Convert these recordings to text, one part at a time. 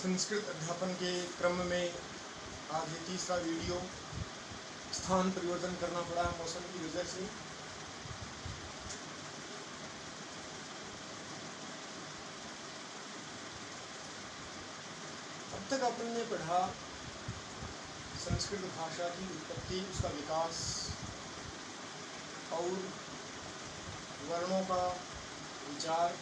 संस्कृत अध्यापन के क्रम में आज ये तीसरा वीडियो। स्थान परिवर्तन करना पड़ा है मौसम की वजह से। अब तक अपन ने पढ़ा संस्कृत भाषा की उत्पत्ति, उसका विकास और वर्णों का विचार।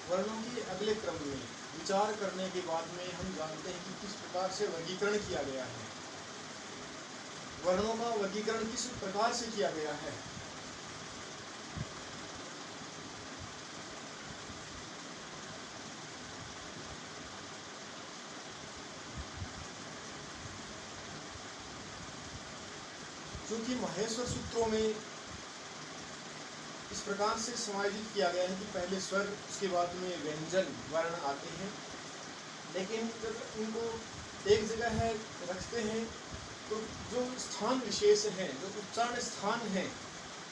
वर्णों के अगले क्रम में विचार करने के बाद में हम जानते हैं कि किस प्रकार से वर्गीकरण किया गया है। वर्णों का वर्गीकरण किस प्रकार से किया गया है। जो कि महेश्वर सूत्रों में इस प्रकार से समायोजित किया गया है कि पहले स्वर, उसके बाद में व्यंजन वर्ण आते हैं। लेकिन जब इनको एक जगह है रखते हैं तो जो स्थान विशेष हैं, जो उच्चारण स्थान हैं,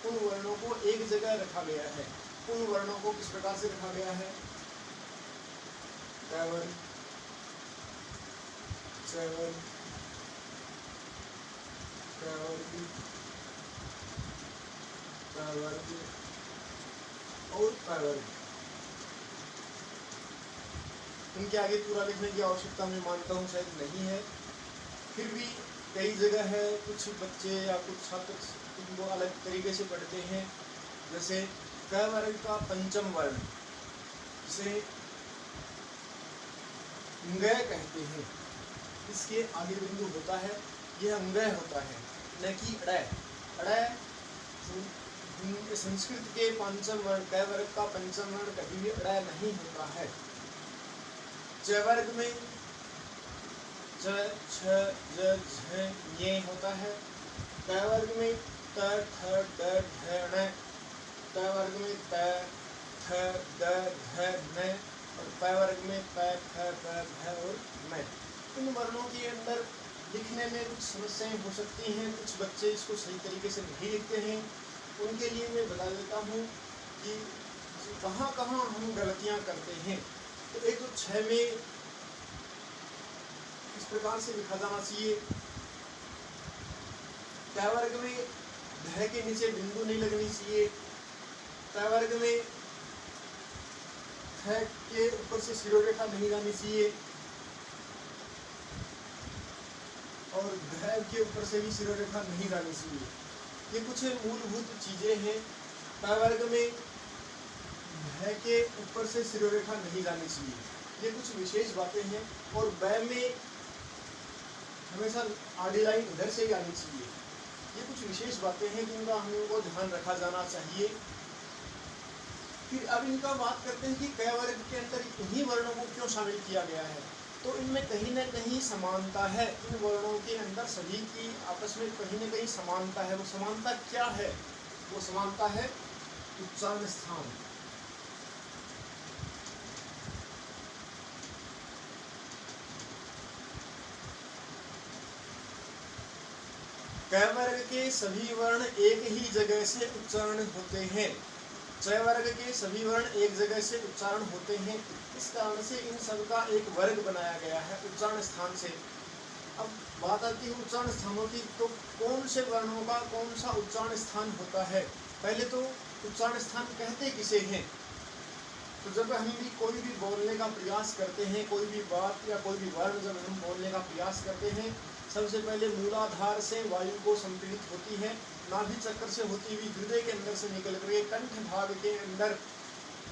उन वर्णों को एक जगह रखा गया है। उन वर्णों को किस प्रकार से रखा गया है? कैवल, चैवल, कैवर्ग, कैवर्ग और पैवर्ग। इनके आगे पूरा लिखने की आवश्यकता मैं मानता हूँ शायद नहीं है। फिर भी कई जगह है, कुछ बच्चे या कुछ छात्र इनको अलग तरीके से पढ़ते हैं। जैसे कैवर्ग का पंचम वर्ण, जिसे अंगय कहते हैं, इसके आगे बिंदु होता है, यह अंगय होता है, न कि अड़य। अड़य संस्कृत के पंचम वर्ण, कैवर्ग का पंचम वर्ण कभी भी अड़य नहीं होता है। चैवर्ग में च, छ, ज, झ, ये होता है। कैवर्ग में त, थ, ड, ढ, ण। कैवर्ग में त, थ, द, ध, न। और पैवर्ग में प, फ, ब, भ और म। इन वर्णों के अंदर लिखने में कुछ समस्याएं हो सकती हैं। कुछ बच्चे इसको सही तरीके से नहीं लिखते हैं। उनके लिए मैं बता देता हूँ कि कहाँ कहाँ हम गलतियाँ करते हैं। तो एक तो 6 में इस प्रकार से लिखा जाना चाहिए। कैवर्ग में ध के नीचे बिंदु नहीं लगनी चाहिए। कैवर्ग में थ के ऊपर से शिरोरेखा नहीं जानी चाहिए और ध के ऊपर से भी शिरोरेखा नहीं जानी चाहिए। ये कुछ मूलभूत चीजें हैं। पैवर्ग में भ के ऊपर से शिरोरेखा नहीं जानी चाहिए, ये कुछ विशेष बातें हैं। और ब में हमेशा आड़ी लाइन इधर से ही आनी चाहिए। ये कुछ विशेष बातें हैं जिनका हमको ध्यान रखा जाना चाहिए। फिर अब इनका बात करते हैं कि कैवर्ग के अंदर इन्हीं वर्णों को क्यों शामिल किया गया है। तो इनमें कहीं न कहीं समानता है। इन वर्णों के अंदर सभी की आपस में कहीं न कहीं समानता है। वो समानता क्या है? वो समानता है उच्चारण स्थान। कैवर्ग के सभी वर्ण एक ही जगह से उच्चारण होते हैं। चैवर्ग के सभी वर्ण एक जगह से उच्चारण होते हैं। इस कारण से इन सब का एक वर्ग बनाया गया है उच्चारण स्थान से। अब बात आती है उच्चारण स्थानों की, तो कौन से वर्णों का कौन सा उच्चारण स्थान होता है। पहले तो उच्चारण स्थान कहते किसे हैं? तो जब हम भी कोई भी बोलने का प्रयास करते हैं, कोई भी बात या कोई भी वर्ण जब हम बोलने का प्रयास करते हैं, सबसे पहले मूलाधार से वायु को संपीड़ित होती है, नाभि चक्र से होती हुई हृदय के अंदर से निकल कर कंठ भाग के अंदर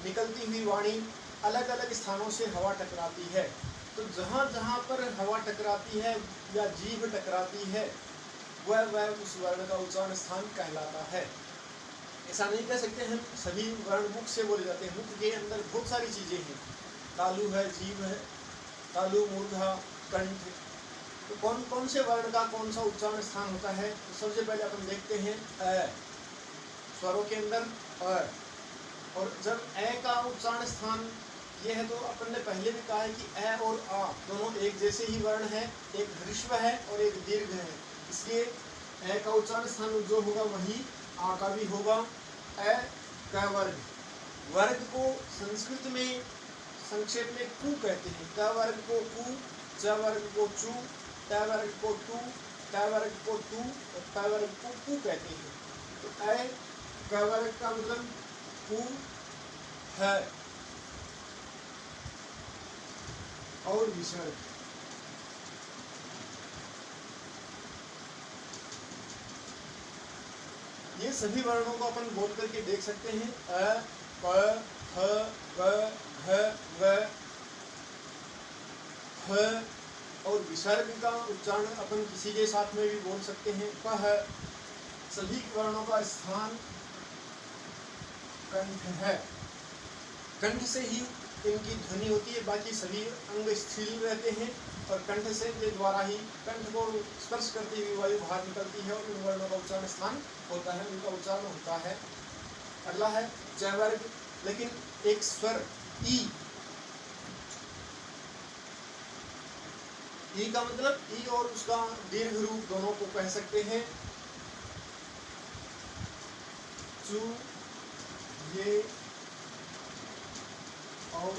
निकलती हुई वाणी अलग अलग स्थानों से हवा टकराती है। तो जहाँ जहाँ पर हवा टकराती है या जीभ टकराती है, वह उस वर्ण का उच्चारण स्थान कहलाता है। ऐसा नहीं कह सकते हम सभी वर्ण मुख से बोले जाते हैं। मुख के अंदर बहुत सारी चीजें हैं, तालु है, जीभ है, तालु, मूर्धा, कंठ। तो कौन कौन से वर्ण का कौन सा उच्चारण स्थान होता है? तो सबसे पहले अपन देखते हैं अ, स्वरों के अंदर अ। और जब अ का उच्चारण स्थान ये है, तो अपन ने पहले भी कहा है कि अ और आ दोनों एक जैसे ही वर्ण है, एक ह्रस्व है और एक दीर्घ है। इसलिए अ का उच्चारण स्थान जो होगा वही आ का भी होगा। अ कैवर्ग। वर्ग को संस्कृत में संक्षेप में कु कहते हैं। क वर्ग को कु, च वर्ग को चू, ट वर्ग को टू, ट वर्ग को टू और प वर्ग को कु कहते हैं। तो ऐ क वर्ग का मतलब कु है और विसर्ग। ये सभी वर्णों को अपन बोल करके देख सकते हैं। अ, प, फ, ब, भ, व, ह और विसर्ग का उच्चारण अपन किसी के साथ में भी बोल सकते हैं। पह। सभी वर्णों का स्थान कंठ है। कंठ से ही इनकी ध्वनि होती है, बाकी सभी अंग स्थिर रहते हैं और कंठ से के द्वारा ही कंठ को स्पर्श करती हुई वायु बाहर निकलती है और उन वर्णों का उच्चारण स्थान होता है, उनका उच्चारण होता है। अगला है च वर्ग, लेकिन एक स्वर ई। ई का मतलब ई और उसका दीर्घ रूप दोनों को कह सकते हैं। चू, ये और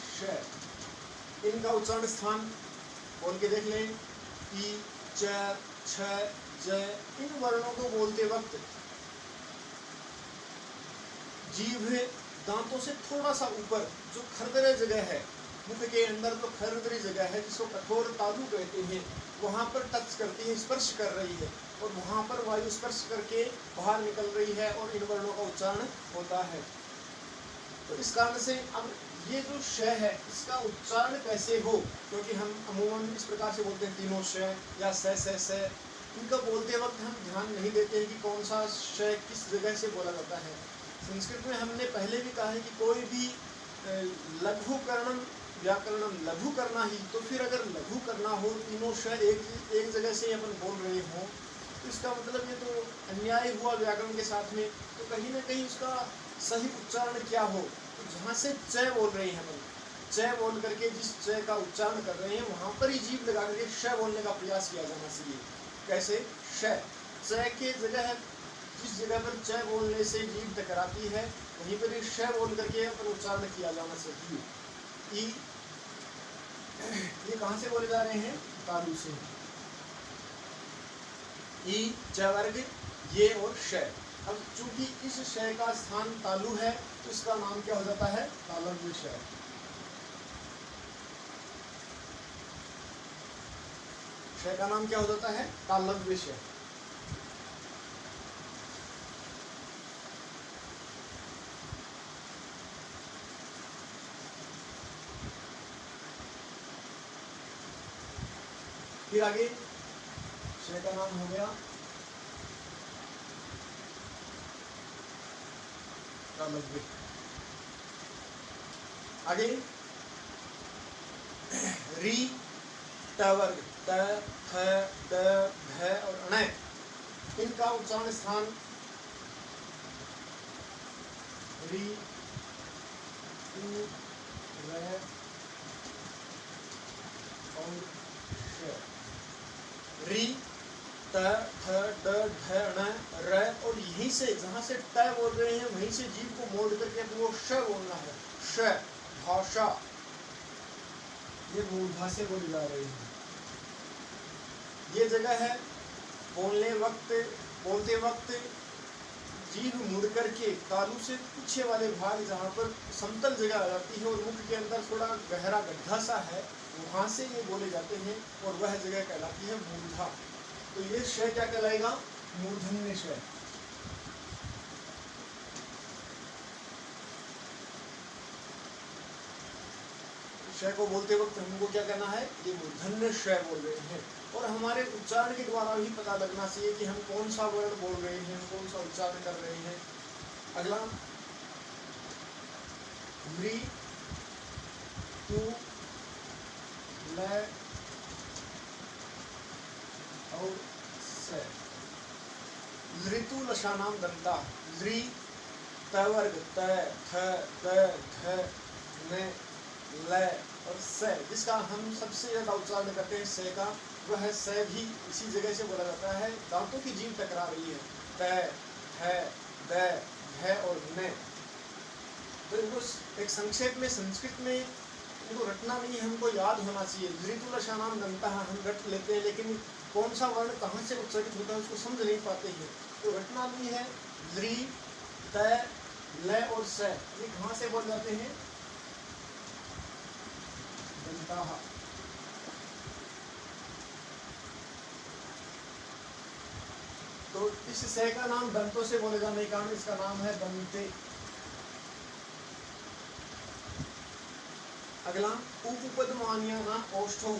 श। इनका उच्चारण स्थान बोल के देख लें। ई, च, छ, ज। इन वर्णों को बोलते वक्त जीभ दांतों से थोड़ा सा ऊपर जो खरदरे जगह है, मुख के अंदर तो खरदरी जगह है जिसको कठोर तालु कहते हैं, वहां पर टच करती है, स्पर्श कर रही है और वहां पर वायु स्पर्श करके बाहर निकल रही है और इन वर्णों का उच्चारण होता है। तो इस कारण से अब ये जो श है इसका उच्चारण कैसे हो, क्योंकि हम अमूमन इस प्रकार से बोलते हैं तीनों श या स। इनका बोलते वक्त हम ध्यान नहीं देते हैं कि कौन सा श किस जगह से बोला जाता है। संस्कृत में हमने पहले भी कहा है कि कोई भी लघुकरणम व्याकरणम लघु करना ही, तो फिर अगर लघु करना हो तीनों श एक जगह से अपन बोल रहे हो तो इसका मतलब ये तो अन्याय हुआ व्याकरण के साथ में। तो कहीं ना कहीं उसका सही उच्चारण क्या हो, तो जहाँ से च बोल रहे हैं अपन, च बोल करके जिस च का उच्चारण कर रहे हैं वहां पर ही जीभ लगा करके श बोलने का प्रयास किया जाना चाहिए। कैसे? श, च के जगह जिस जगह पर च बोलने से जीभ टकराती है वहीं पर श बोल करके अपन उच्चारण किया जाना चाहिए। ई, ये कहाँ से बोले जा रहे हैं? तालु से। ई, च वर्ग, ये और श। अब चूंकि इस श का स्थान तालु है तो इसका नाम क्या हो जाता है? तालव्य श। श का नाम क्या हो जाता है? तालव्य श। फिर आगे श का नाम हो गया तालव्य। आगे री, ट वर्ग, त, थ, द, ध और अण, इनका उच्चारण स्थान री, उ, र और श। री, त, थ, द, ध, ण, र और यहीं से जहां से ट बोल रहे हैं वहीं से जीभ को मोड़ करके वो श बोलना है। श, भाषा, ये मूर्धा से बोली जा रही है। ये जगह है बोलते वक्त जीभ मुड़ करके तालु से पीछे वाले भाग जहाँ पर समतल जगह आ जाती है और मुख के अंदर थोड़ा गहरा गड्ढा सा है, वहां से ये बोले जाते हैं और वह जगह कहलाती है मूर्धा। तो ये श क्या कहलाएगा? मूर्धन्य श। श को बोलते वक्त हमको क्या कहना है? ये मूर्धन्य श बोल रहे हैं और हमारे उच्चारण के द्वारा भी पता लगना चाहिए कि हम कौन सा वर्ण बोल रहे हैं, हम कौन सा उच्चारण कर रहे हैं। अगला व्री, तू, ल और स। लृतु लशानाम दंता। लृ, त वर्ग, त, थ, द, ध, न, ल और स, जिसका हम सबसे ज्यादा उच्चारण करते हैं स का, वह स भी इसी जगह से बोला जाता है। दांतों की जीभ टकरा रही है, त, थ, द, ध और न। तो इनको एक संक्षेप में संस्कृत में इनको रटना नहीं, हमको याद होना चाहिए। धृतुलशानाम दंतः हम रट लेते हैं, लेकिन कौन सा वर्ण कहाँ से उच्चारित होता है उसको समझ नहीं पाते हैं। तो रटना नहीं है। द्रि, त, ल और स ये कहाँ से बोल जाते हैं? दंताः। तो इस स का नाम दंतों से बोले जाने के कारण इसका नाम है दंते। अगला उपपदमानिया नाम औष्ठौ।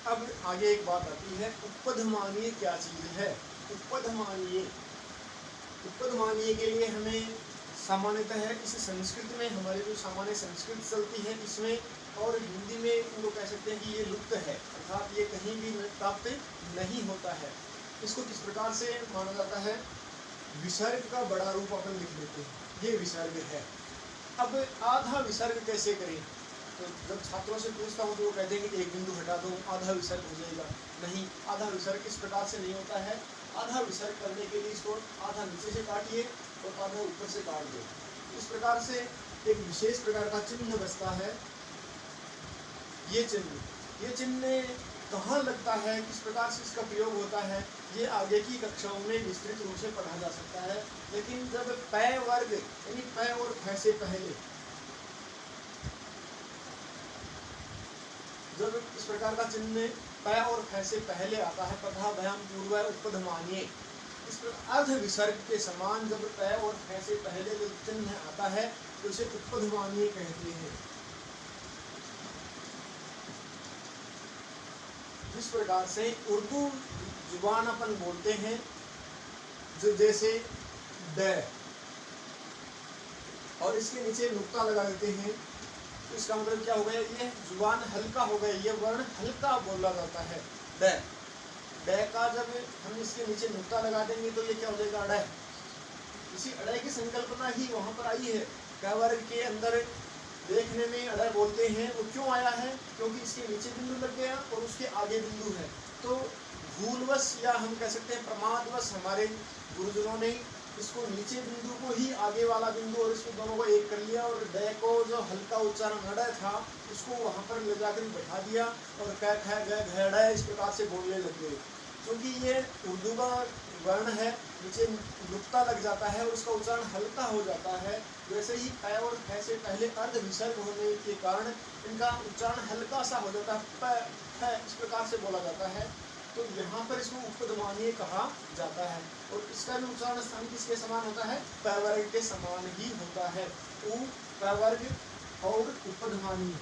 अब आगे एक बात आती है, उपपदमानीय क्या चीज है? उपपदमानीय, उपपदमानीय के लिए हमें सामान्यतः है इस संस्कृत में, हमारी जो सामान्य संस्कृत चलती है इसमें और हिंदी में इनको कह सकते हैं कि ये लुप्त है, अर्थात ये कहीं भी प्राप्त नहीं होता है। इसको किस प्रकार से माना जाता है? विसर्ग का बड़ा रूप अपन लिख देते हैं, ये विसर्ग है। अब आधा विसर्ग कैसे करें? तो जब छात्रों से पूछता हूँ तो वो कहते हैं कि एक बिंदु हटा दो आधा विसर्ग हो जाएगा। नहीं, आधा विसर्ग इस प्रकार से नहीं होता है। आधा विसर्ग करने के लिए इसको आधा नीचे से काटिए और आधा ऊपर से काट दो। इस प्रकार से एक विशेष प्रकार का चिन्ह बचता है। ये चिन्ह कहाँ लगता है, किस प्रकार से इसका प्रयोग होता है, ये आगे की कक्षाओं में विस्तृत रूप से पढ़ा जा सकता है। लेकिन जब पै वर्ग यानी पै और फै से पहले जब इस प्रकार का चिन्ह पै और फै से पहले आता है, पधा भयाम पूर्व उपपदमानीय, इस प्रकार अर्ध विसर्ग के समान जब पै और फै से पहले जो चिन्ह आता है तो उसे उपपदमानीय कहते हैं। जिस प्रकार से उर्दू जुबान अपन बोलते हैं, जो जैसे ड और इसके नीचे नुक्ता लगा देते हैं, तो इसका मतलब क्या हो गया? ये जुबान हल्का हो गया, ये वर्ण हल्का बोला जाता है। ड का जब हम इसके नीचे नुक्ता लगा देंगे तो ये क्या हो जाएगा? अड़य। इसी अड़य की संकल्पना ही वहां पर आई है। क वर्ग के अंदर देखने में अड़य बोलते हैं, वो क्यों आया है? क्योंकि इसके नीचे बिंदु लग गया और उसके आगे बिंदु है। तो भूलवश या हम कह सकते हैं प्रमादवश हमारे गुरुजनों ने इसको नीचे बिंदु को ही आगे वाला बिंदु और इसको दोनों को एक कर लिया और ड को जो हल्का उच्चारण अड़य था उसको वहां पर ले जाकर बैठा दिया और क ख ग घ ड़ इस प्रकार से बोलने लग गए। क्योंकि ये उर्दू का वर्ण है, नीचे नुक्ता लग जाता है और उसका उच्चारण हल्का हो जाता है। वैसे ही प और फ से पहले अर्ध विसर्ग होने के कारण इनका उच्चारण हल्का सा हो जाता है, प फ इस प्रकार से बोला जाता है। तो यहाँ पर इसको उपपदमानीय कहा जाता है और इसका भी उच्चारण स्थान किसके समान होता है? प वर्ग के समान ही होता है। उ प वर्ग और उपपदमानीय।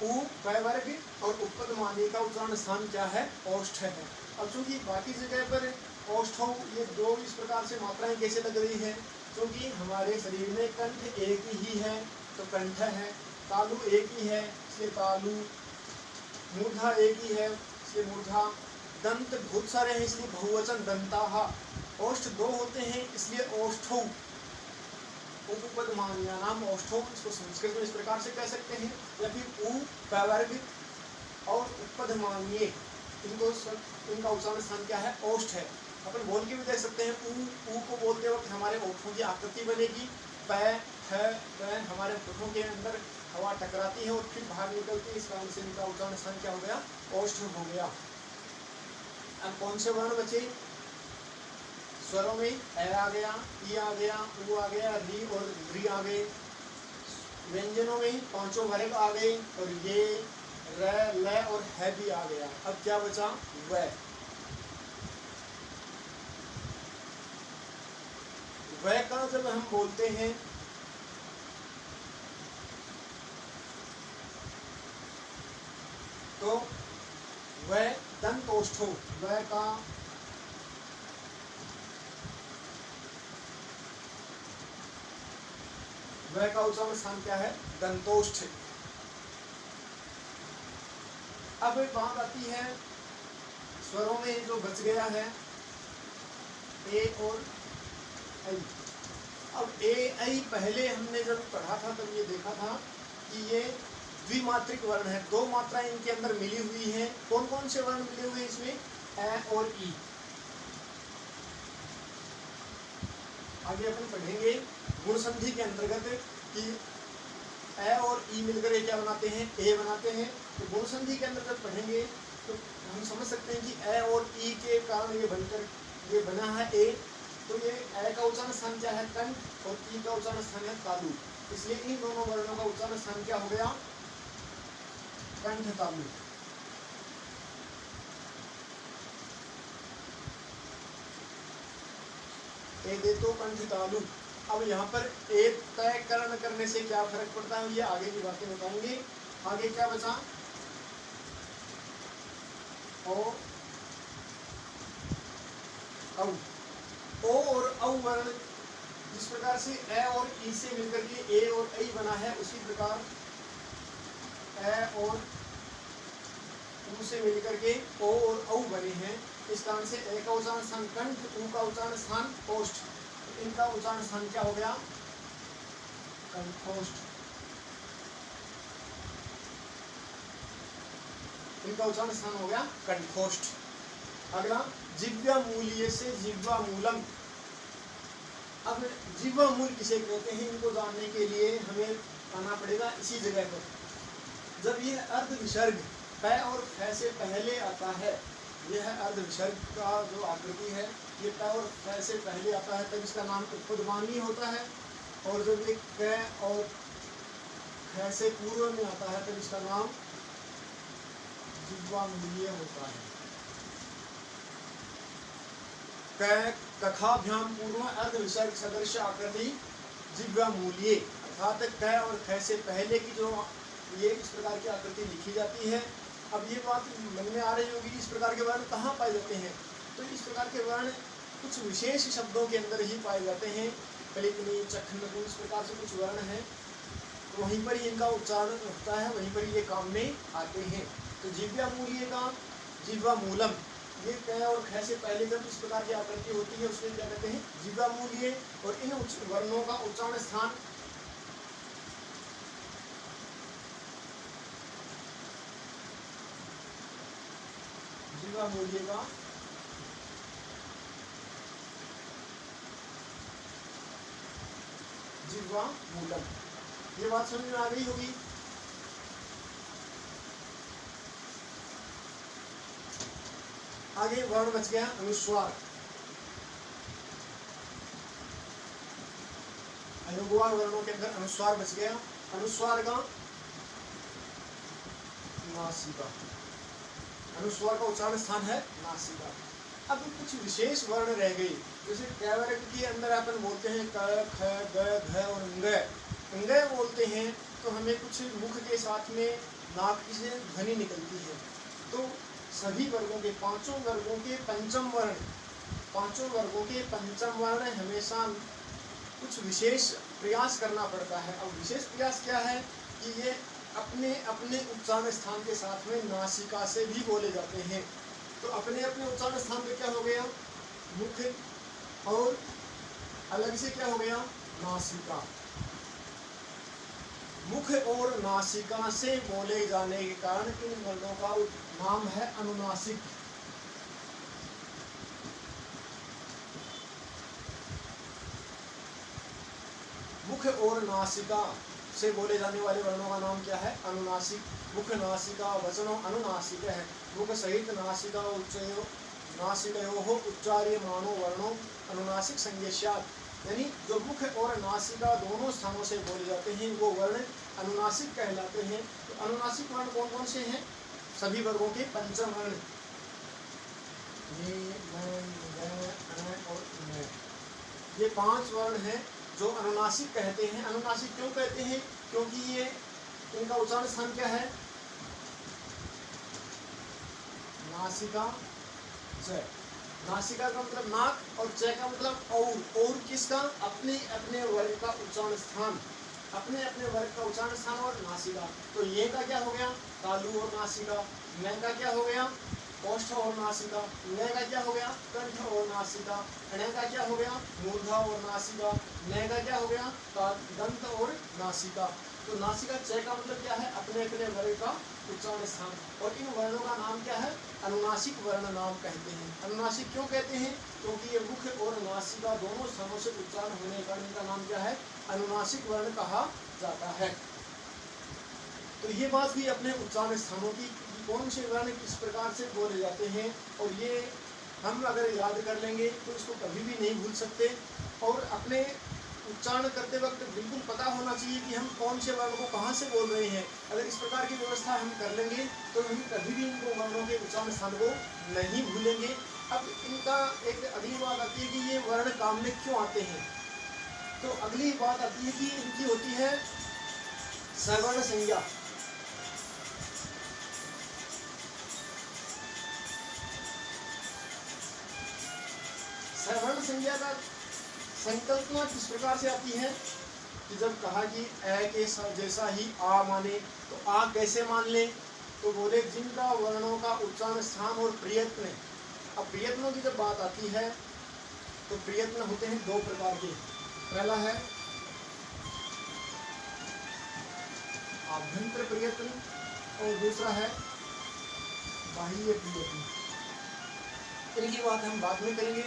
उ प वर्ग और उपपदमानीय का उच्चारण स्थान क्या है? ओष्ठ है। अब चूंकि बाकी जगह पर ओष्ठों ये दो इस प्रकार से मात्राएं कैसे लग रही है? क्योंकि हमारे शरीर में कंठ एक ही है तो कंठ है, तालु एक ही है इसलिए तालु, मूर्धा एक ही है इसलिए मूर्धा, दंत बहुत सारे हैं इसलिए बहुवचन दंताः, ओष्ठ दो होते हैं इसलिए ओष्ठौ। उपपदमानीय नाम औष्ठौ, इसको संस्कृत में इस प्रकार से कह सकते हैं। या फिर उ प वर्ग और उपपदमानीय, इनका उच्चारण स्थान क्या है? ओष्ठ है। अपन बोल के भी देख सकते हैं। उ को बोलते वक्त हमारे ओठों की आकृति बनेगी, प फ हमारे ओठों के अंदर हवा टकराती है और फिर बाहर निकलती है, इस कारण से इनका उच्चारण स्थान क्या हो गया? ओष्ठ हो गया। अब कौन से वर्ण बचे? स्वरों में ए आ गया, ई आ गया, उ आ गया, री और री आ गए। व्यंजनों में पांचों वर्ग आ गए और ये र, ल और है भी आ गया। अब क्या बचा? व। व का जब हम बोलते हैं तो व दंतोष्ठो, व का वह का उच्चारण स्थान क्या है? दंतोष्ठ। अब एक बात आती है स्वरों में जो बच गया है ए और ऐ। अब ए ऐ पहले हमने जब पढ़ा था तब ये देखा था कि ये द्विमात्रिक वर्ण है, दो मात्राएं इनके अंदर मिली हुई हैं। कौन कौन से वर्ण मिले हुए हैं इसमें? ए और ई। आगे अपन पढ़ेंगे गुण संधि के अंतर्गत कि ए और ई मिलकर ये क्या बनाते हैं? ए बनाते हैं। तो गुण संधि के अंदर जब पढ़ेंगे तो हम समझ सकते हैं कि ए और ई के कारण ये बनकर ये बना है ए। तो ये ए का उच्चारण स्थान क्या है? कंठ, और ई का उच्चारण स्थान है तालु। इसलिए इन दोनों वर्णों का उच्चारण स्थान क्या हो गया? कंठ तालु। ए दे तो कंठ तालु। अब यहाँ पर ए तय करण करने से क्या फर्क पड़ता है, ये आगे की बातें बताएंगे। आगे क्या बचा? ओ और औ वर्ण जिस प्रकार से ए और ई से मिलकर के ए और ऐ बना है, उसी प्रकार ए और ऊ से मिलकर के ओ और औ बने हैं। इस कारण से ए का उच्चारण स्थान कंठ, ऊ का उच्चारण स्थान ओष्ठ। इनका उच्चारण स्थान क्या हो गया? कंठोष्ठ। इनका उच्चारण स्थान हो गया कंठोष्ठ। अगला जिह्वा मूल्य से जिह्वा मूलम। अब जिह्वा मूल किसे कहते हैं, इनको जानने के लिए हमें आना पड़ेगा इसी जगह पर। जब ये अर्ध विसर्ग प और फ से पहले आता है, यह अर्ध विसर्ग का जो आकृति है ये प और फ से पहले आता है, तब इसका नाम उत्पदमानी होता है। और जब ये क और फ से पूर्व में आता है, तब इसका नाम जिह्वा मूल्य होता है। क कखाभ्याम पूर्व अर्ध विसर्ग सदृश आकृति जिह्वा मूल्ये, अर्थात क और ख से पहले की जो ये इस प्रकार की आकृति लिखी जाती है। अब ये बात मन में आ रही होगी, इस प्रकार के वर्ण कहाँ पाए जाते हैं? तो इस प्रकार के वर्ण कुछ विशेष शब्दों के अंदर ही पाए जाते हैं। कलिकनी, चखन, इस प्रकार से कुछ वर्ण हैं, तो वहीं पर ही इनका उच्चारण होता है, वहीं पर ये काम में आते हैं। तो जिह्वा मूल्य का जिह्वा मूलम, ये क और ख से पहले जब इस प्रकार की आकृति होती है उसमें क्या कहते हैं? जिह्वा मूल्य। और इन वर्णों का उच्चारण स्थान जिह्वा मूल्य का जिह्वा मूलम। ये बात समझ में आ गई होगी। आगे वर्ण बच गया अनुस्वार। अनुस्वार वर्णों के अंदर अनुस्वार बच गया। अनुस्वार का नासिका, अनुस्वार का उच्चारण स्थान है नासिका। अब कुछ विशेष वर्ण रह गए, जैसे क वर्ग के अंदर अपन बोलते हैं क, ख, ग, घ और अंग बोलते हैं, तो हमें कुछ मुख के साथ में नाक से ध्वनि निकलती है। तो सभी वर्गों के पांचों वर्गों के पंचम वर्ण हमेशा कुछ विशेष प्रयास करना पड़ता है। अब विशेष प्रयास क्या है कि ये अपने अपने उच्चारण स्थान के साथ में नासिका से भी बोले जाते हैं। तो अपने अपने उच्चारण स्थान पे क्या हो गया? मुख, और अलग से क्या हो गया? नासिका। मुख और नासिका से बोले जाने के कारण इन वर्णों का नाम है अनुनासिक। मुख और नासिका से बोले जाने वाले वर्णों का नाम क्या है? अनुनासिक। मुख नासिका वचनो अनुनासिक है। मुख सहित नासिका उच्चयो नासिकयोः उच्चार्यमाणो वर्णो अनुनासिक संज्ञेष्यात्। यानी जो मुख और नासिका दोनों स्थानों से बोले जाते हैं वो वर्ण अनुनासिक कहलाते हैं। तो अनुनासिक वर्ण कौन कौन से हैं? सभी वर्गों के पंचम वर्ण, और ये 5 वर्ण हैं जो अनुनासिक कहते हैं। अनुनासिक क्यों कहते हैं? क्योंकि ये इनका उच्चारण स्थान क्या है? नासिका च। नासिका का मतलब नाक, और च का मतलब और किसका? अपने अपने वर्ग का उच्चारण स्थान, अपने अपने वर्ग का उच्चारण स्थान और नासिका। तो ये का क्या हो गया? तालु और नासिका। मैं का क्या हो गया? ओष्ठ और नासिका। न का क्या हो गया? कंठ और नासिका। ण का क्या हो गया? मूर्धा और नासिका। न का क्या हो गया? दंत और नासिका। तो नासिका च का मतलब क्या है? अपने अपने वर्ग का उच्चारण स्थान। और इन वर्णों का नाम क्या है? अनुनासिक वर्ण नाम कहते हैं। अनुनासिक क्यों कहते हैं? क्योंकि ये मुख और नासिका दोनों स्थानों से उच्चारण होने के कारण इनका नाम क्या है? अनुनासिक वर्ण कहा जाता है। तो ये बात हुई अपने उच्चारण स्थानों की, कौन से वर्ण किस प्रकार से बोले जाते हैं, और ये हम अगर याद कर लेंगे तो इसको कभी भी नहीं भूल सकते। और अपने उच्चारण करते वक्त बिल्कुल पता होना चाहिए कि हम कौन से वर्ण को कहाँ से बोल रहे हैं। अगर इस प्रकार की व्यवस्था हम कर लेंगे तो हम कभी भी इनको वर्णों के उच्चारण स्थान को नहीं भूलेंगे। अब इनका एक अगली बात आती है कि ये वर्ण काम में क्यों आते हैं। तो अगली बात आती है कि इनकी होती है सवर्ण संज्ञा। सवर्ण संज्ञा का संकल्पना किस प्रकार से आती है कि जब कहा कि ए के जैसा ही आ माने, तो आ कैसे मान ले? तो बोले जिनका वर्णों का उच्चारण स्थान और प्रयत्न। अब प्रयत्नों की जब बात आती है तो प्रयत्न होते हैं दो प्रकार के। पहला है आभ्यंतर प्रयत्न और दूसरा है बाह्य प्रयत्न। इनकी बात हम बाद में करेंगे।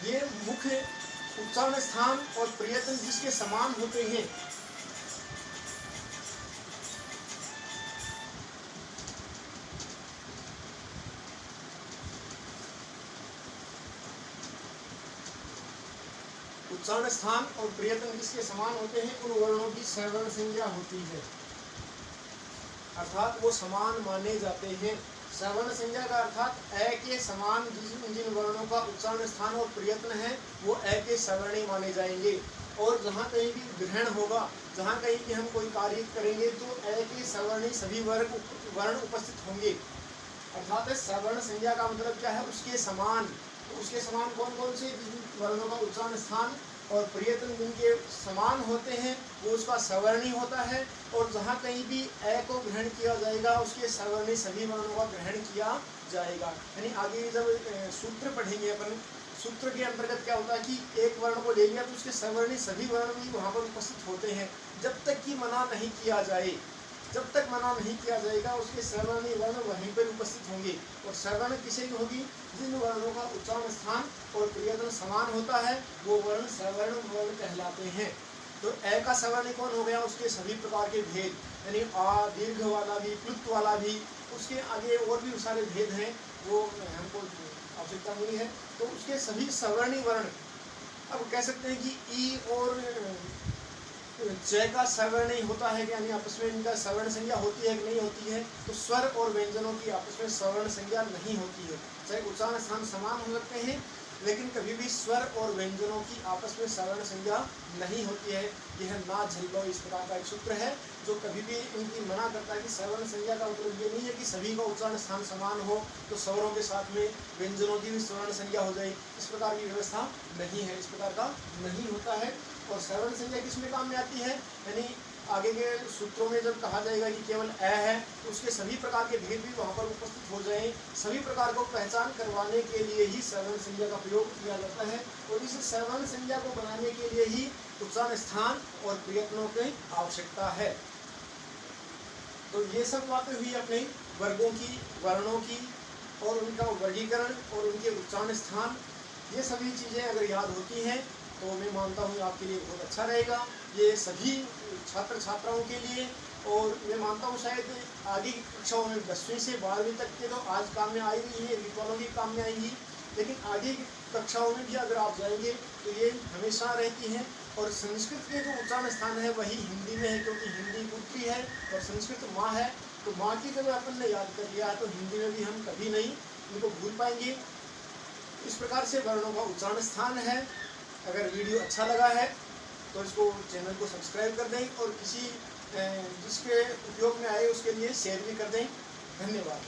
ये मुख्य उच्चारण स्थान और प्रयत्न जिसके समान होते हैं, उच्चारण स्थान और प्रयत्न जिसके समान होते हैं, उन वर्णों की सवर्ण संज्ञा होती है, अर्थात वो समान माने जाते हैं। सवर्ण संज्ञा का अर्थात ए के समान जिन वर्णों का उच्चारण स्थान और प्रयत्न है वो ए के सवर्णी माने जाएंगे। और जहाँ कहीं भी ग्रहण होगा, जहाँ कहीं भी हम कोई कार्य करेंगे तो ए के सवर्णी सभी वर्ण उपस्थित होंगे। अर्थात सवर्ण संज्ञा का मतलब क्या है? उसके समान। तो उसके समान कौन कौन से वर्णों का उच्चारण स्थान और प्रयत्न जिनके समान होते हैं वो उसका सवर्णी होता है। और जहाँ कहीं भी ए को ग्रहण किया जाएगा उसके सवर्णी सभी वर्णों का ग्रहण किया जाएगा। यानी आगे जब सूत्र पढ़ेंगे अपन, सूत्र के अंतर्गत क्या होता है कि एक वर्ण को ले लिया तो उसके सवर्णी सभी वर्ण भी वहाँ पर उपस्थित होते हैं। जब तक कि मना नहीं किया जाए, जब तक मना नहीं किया जाएगा उसके सवर्णी वर्ण वहीं पर उपस्थित होंगे। और सवर्ण किसे होगी? जिन वर्णों का उच्चारण स्थान और प्रयत्न समान होता है वो वर्ण सवर्ण वर्ण कहलाते हैं। तो ए का सवर्ण कौन हो गया? उसके सभी प्रकार के भेद, यानी आ दीर्घ वाला भी, प्लुत वाला भी, उसके आगे और भी सारे भेद हैं, वो हमको आवश्यकता नहीं है। तो उसके सभी सवर्णी वर्ण, अब कह सकते हैं कि ई और च का सवर्ण होता है कि यानी आपस में इनका सवर्ण संज्ञा होती है कि नहीं होती है? तो स्वर और व्यंजनों की आपस में सवर्ण संज्ञा नहीं होती है। चाहे उच्चारण स्थान समान हो सकते हैं लेकिन कभी भी स्वर और व्यंजनों की आपस में सवर्ण संज्ञा नहीं होती है। यह ना झल्लो इस प्रकार का एक सूत्र है जो कभी भी इनकी मना करता है कि सवर्ण संज्ञा का मतलब ये नहीं है कि सभी का उच्चारण स्थान समान हो तो स्वरों के साथ में व्यंजनों की भी सवर्ण संज्ञा हो जाए। इस प्रकार की व्यवस्था नहीं है, इस प्रकार का नहीं होता है। और सवर्ण संज्ञा किसमें काम में आती है? यानी आगे के सूत्रों में जब कहा जाएगा कि केवल ए है तो उसके सभी प्रकार के भेद भी वहाँ पर उपस्थित हो जाएं। सभी प्रकार को पहचान करवाने के लिए ही सवर्ण संज्ञा का प्रयोग किया जाता है। और इस सवर्ण संज्ञा को बनाने के लिए ही उच्चारण स्थान और प्रयत्नों की आवश्यकता है। तो ये सब बातें हुई अपने वर्गों की, वर्णों की और उनका वर्गीकरण और उनके उच्चारण स्थान। ये सभी चीज़ें अगर याद होती हैं तो मैं मानता हूँ आपके लिए बहुत अच्छा रहेगा, ये सभी छात्र छात्राओं के लिए। और मैं मानता हूँ शायद आगे की कक्षाओं में 10वीं से 12वीं तक के तो आज काम में आई रही है, रीत वालों की काम में आएंगी, लेकिन आगे की कक्षाओं में भी अगर आप जाएंगे तो ये हमेशा रहती हैं। और संस्कृत के जो उच्चारण स्थान है वही हिंदी में है, क्योंकि हिंदी पुत्री है और संस्कृत माँ है। तो माँ की जब अपन ने याद कर लिया तो हिंदी में भी हम कभी नहीं इनको भूल पाएंगे। इस प्रकार से वर्णों का उच्चारण स्थान है। अगर वीडियो अच्छा लगा है तो इसको चैनल को सब्सक्राइब कर दें और किसी जिसके उपयोग में आए उसके लिए शेयर भी कर दें। धन्यवाद।